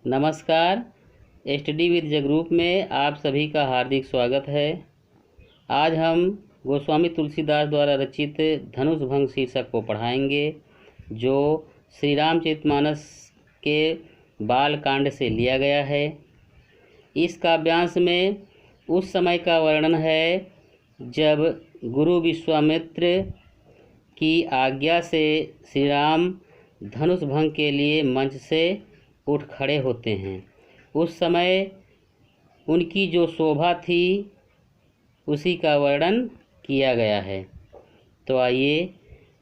नमस्कार। Study with Jagroop में आप सभी का हार्दिक स्वागत है। आज हम गोस्वामी तुलसीदास द्वारा रचित धनुष भंग शीर्षक को पढ़ाएंगे, जो श्री रामचरितमानस के बाल कांड से लिया गया है। इस काव्यांश में उस समय का वर्णन है जब गुरु विश्वामित्र की आज्ञा से श्री राम धनुष भंग के लिए मंच से उठ खड़े होते हैं। उस समय उनकी जो शोभा थी उसी का वर्णन किया गया है। तो आइए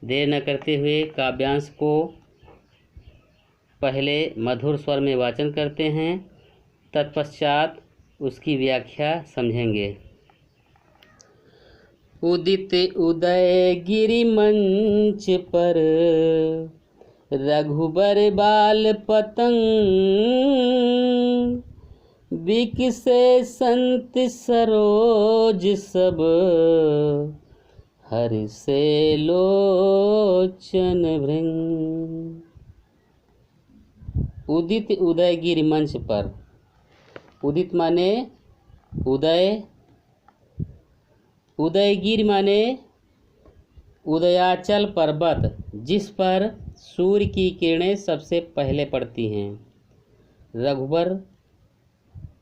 देर न करते हुए काव्यांश को पहले मधुर स्वर में वाचन करते हैं, तत्पश्चात उसकी व्याख्या समझेंगे। उदित उदय गिरि मंच पर रघुबर बाल पतंग, बिकसे संत सरोज सब, हर्षे लोचन भृंग। उदित उदय गिरि मंच पर। उदित माने उदय, उदयगिरि माने उदयाचल पर्वत, जिस पर सूर्य की किरणें सबसे पहले पड़ती हैं। रघुबर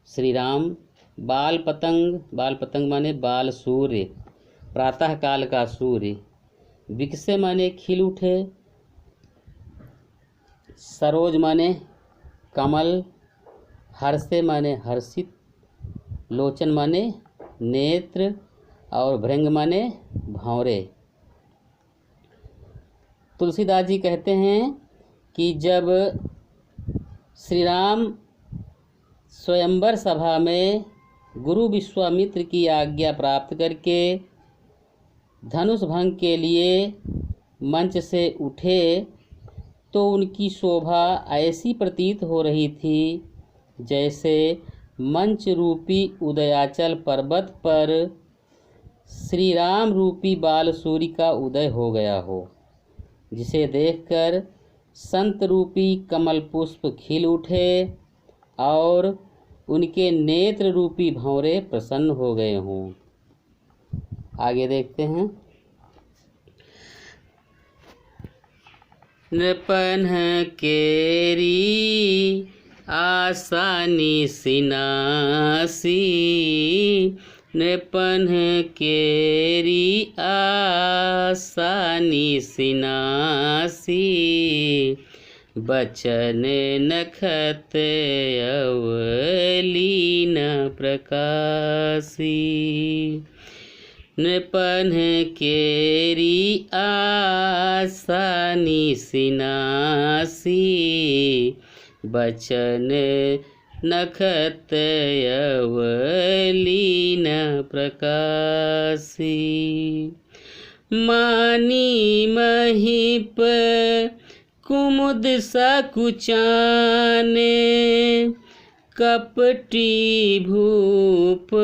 श्री राम। बाल पतंग, बाल पतंग माने बाल सूर्य, प्रातः काल का सूर्य। विकसे माने खिल उठे। सरोज माने कमल। हर्षे माने हर्षित। लोचन माने नेत्र और भृंग माने भंवरे। तुलसीदास जी कहते हैं कि जब श्री राम स्वयंवर सभा में गुरु विश्वामित्र की आज्ञा प्राप्त करके धनुष भंग के लिए मंच से उठे, तो उनकी शोभा ऐसी प्रतीत हो रही थी जैसे मंच रूपी उदयाचल पर्वत पर श्री राम रूपी बाल सूर्य का उदय हो गया हो, जिसे देखकर संत रूपी कमल पुष्प खिल उठे और उनके नेत्र रूपी भंवरे प्रसन्न हो गए हों। आगे देखते हैं। नृपन केरी आसानी सिनासी, नृपन केरी आसानी सिनासी, बचन नखत अवलीन प्रकाशी। नृपन केरी आसानी सिनासी, बचन नखत अवलीन प्रकाशी। मानी महीप कुमुद सकुचाने, कपटी भूप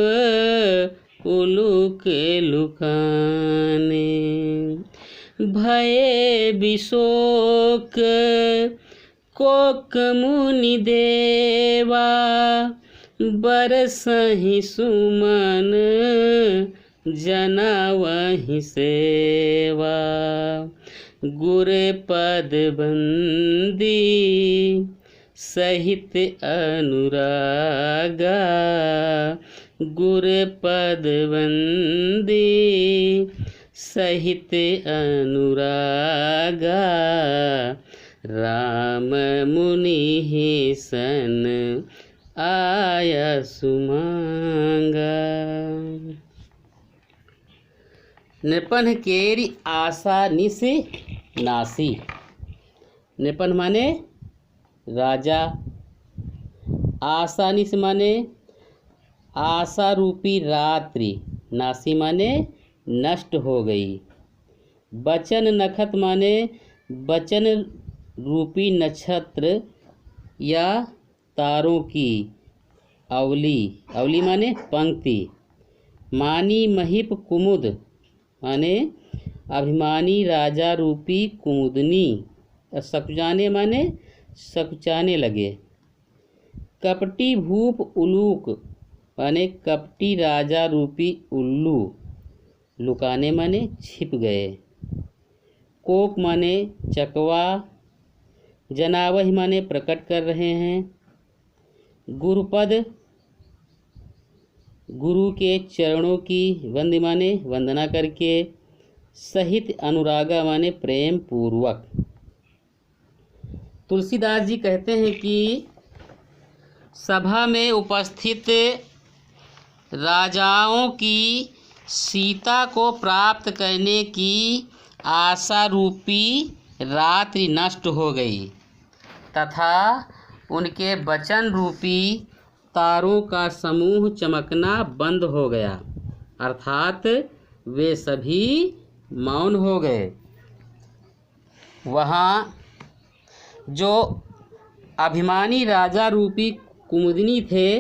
उलुक लुकाने। भये विशोक कोक मुनि देवा, बरसहि सुमन जनावहि सेवा। गुर पद बंदी सहित अनुरागा, गुर पद बंदी सहित अनुरागा। राम मुनि सन आया सुमांगा। नृपन केरी आशा निस नासी। नृपन माने राजा। आशा निस माने आशा रूपी रात्रि। नासी माने नष्ट हो गई। बचन नखत माने बचन रूपी नक्षत्र या तारों की अवली। अवली माने पंक्ति। मानी महिप कुमुद माने अभिमानी राजा रूपी कुमुदनी। सकुचाने माने सकुचाने लगे। कपटी भूप उलूक माने कपटी राजा रूपी उल्लू, लुकाने माने छिप गए। कोक माने चकवा, जनावह माने प्रकट कर रहे हैं। गुरुपद गुरु के चरणों की वंद माने वंदना करके। सहित अनुरागा माने प्रेम पूर्वक। तुलसीदास जी कहते हैं कि सभा में उपस्थित राजाओं की सीता को प्राप्त करने की आशा रूपी रात्रि नष्ट हो गई तथा उनके वचन रूपी तारों का समूह चमकना बंद हो गया, अर्थात वे सभी मौन हो गए। वहाँ जो अभिमानी राजा रूपी कुमुदिनी थे,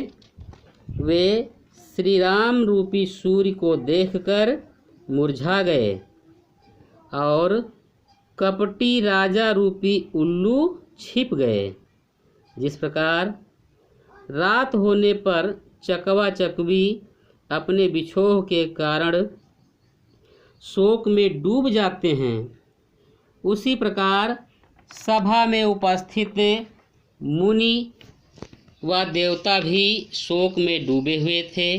वे श्री राम रूपी सूर्य को देखकर मुरझा गए और कपटी राजा रूपी उल्लू छिप गए। जिस प्रकार रात होने पर चकवा चकवी अपने बिछोह के कारण शोक में डूब जाते हैं, उसी प्रकार सभा में उपस्थित मुनि व देवता भी शोक में डूबे हुए थे,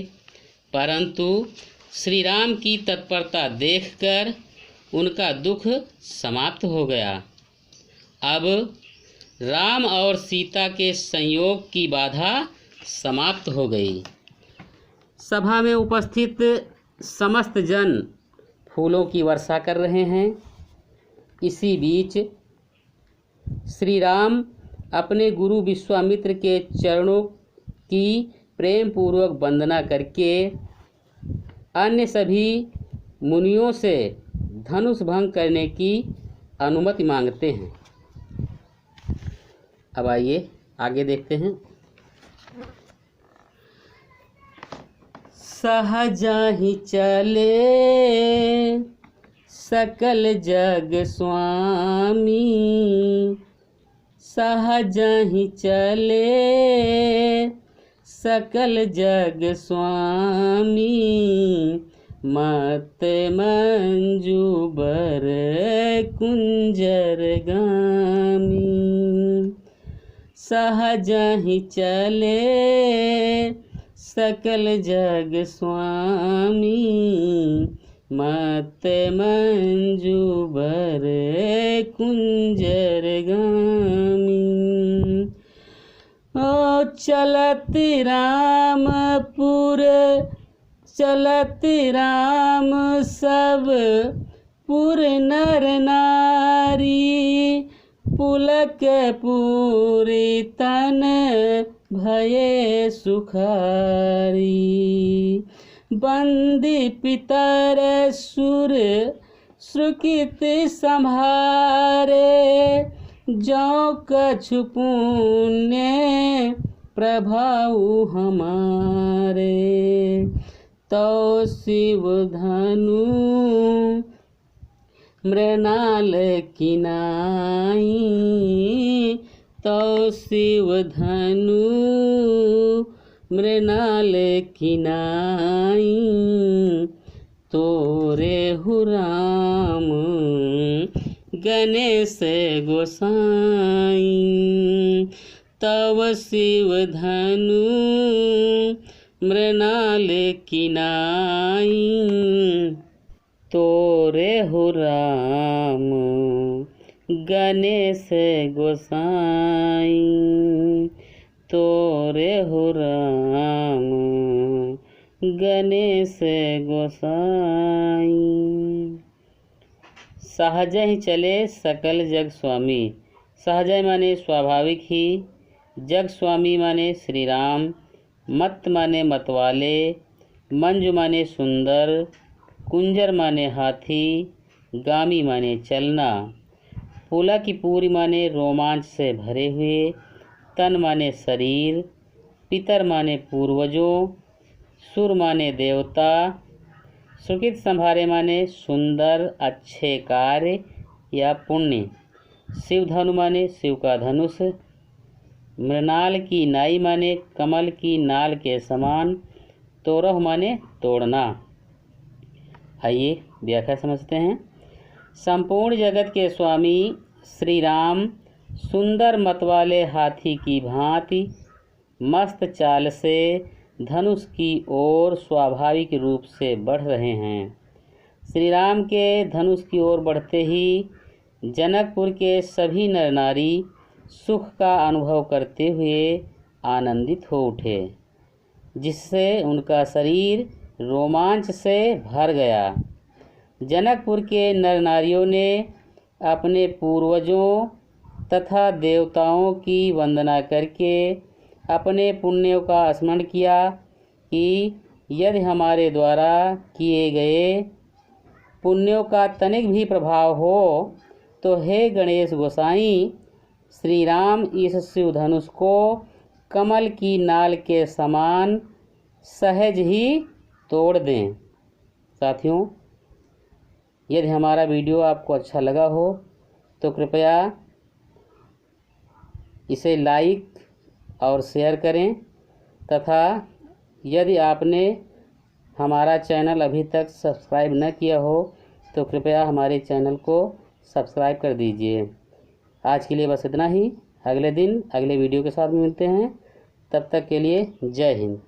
परंतु श्री राम की तत्परता देखकर उनका दुख समाप्त हो गया। अब राम और सीता के संयोग की बाधा समाप्त हो गई। सभा में उपस्थित समस्त जन फूलों की वर्षा कर रहे हैं। इसी बीच श्री राम अपने गुरु विश्वामित्र के चरणों की प्रेम पूर्वक वंदना करके अन्य सभी मुनियों से धनुष भंग करने की अनुमति मांगते हैं। अब आइए आगे देखते हैं। सहजा ही चले सकल जग स्वामी, सहजा ही चले सकल जग स्वामी, मत मंजू बर कुंजर गामी। सहजा ही चले सकल जग स्वामी, मत मंजू बर कुंजर गामी। ओ चलत रामपुर चलत राम सब पुर नर नारी, पुलक पूरी तन भये सुखारी। बंदी पितर सुर सुकृत संभारे, जो कछु पुण्य प्रभाव हमारे। तो शिव धनु मृणाल किनाई, तो शिव धनु मृणाल किनाई। तोरे हु राम गणेश गोसाई, तव शिव धनु मृणाल किनाई। तोरे हु राम गणेश गोसाई, तोरे हु राम गणेश गोसाई। सहज ही चले सकल जग स्वामी, सहज माने स्वाभाविक ही, जग स्वामी माने श्री राम, मत माने मतवाले, मंजू माने सुंदर, कुंजर माने हाथी, गामी माने चलना, फूला की पूरी माने रोमांच से भरे हुए, तन माने शरीर, पितर माने पूर्वजों, सुर माने देवता, सुकृत संभारे माने सुंदर अच्छे कार्य या पुण्य, शिव धनु माने शिव का धनुष, मृणाल की नाई माने कमल की नाल के समान, तोरह माने तोड़ना। आइए व्याख्या समझते हैं। संपूर्ण जगत के स्वामी श्री राम सुंदर मतवाले हाथी की भांति मस्त चाल से धनुष की ओर स्वाभाविक रूप से बढ़ रहे हैं। श्री राम के धनुष की ओर बढ़ते ही जनकपुर के सभी नर नारी सुख का अनुभव करते हुए आनंदित हो उठे, जिससे उनका शरीर रोमांच से भर गया। जनकपुर के नर नारियों ने अपने पूर्वजों तथा देवताओं की वंदना करके अपने पुण्यों का स्मरण किया कि यदि हमारे द्वारा किए गए पुण्यों का तनिक भी प्रभाव हो तो हे गणेश गोसाई, श्री राम इस शिव धनुष को कमल की नाल के समान सहज ही तोड़ दें। साथियों, यदि हमारा वीडियो आपको अच्छा लगा हो तो कृपया इसे लाइक और शेयर करें तथा यदि आपने हमारा चैनल अभी तक सब्सक्राइब न किया हो तो कृपया हमारे चैनल को सब्सक्राइब कर दीजिए। आज के लिए बस इतना ही। अगले दिन अगले वीडियो के साथ मिलते हैं। तब तक के लिए जय हिंद।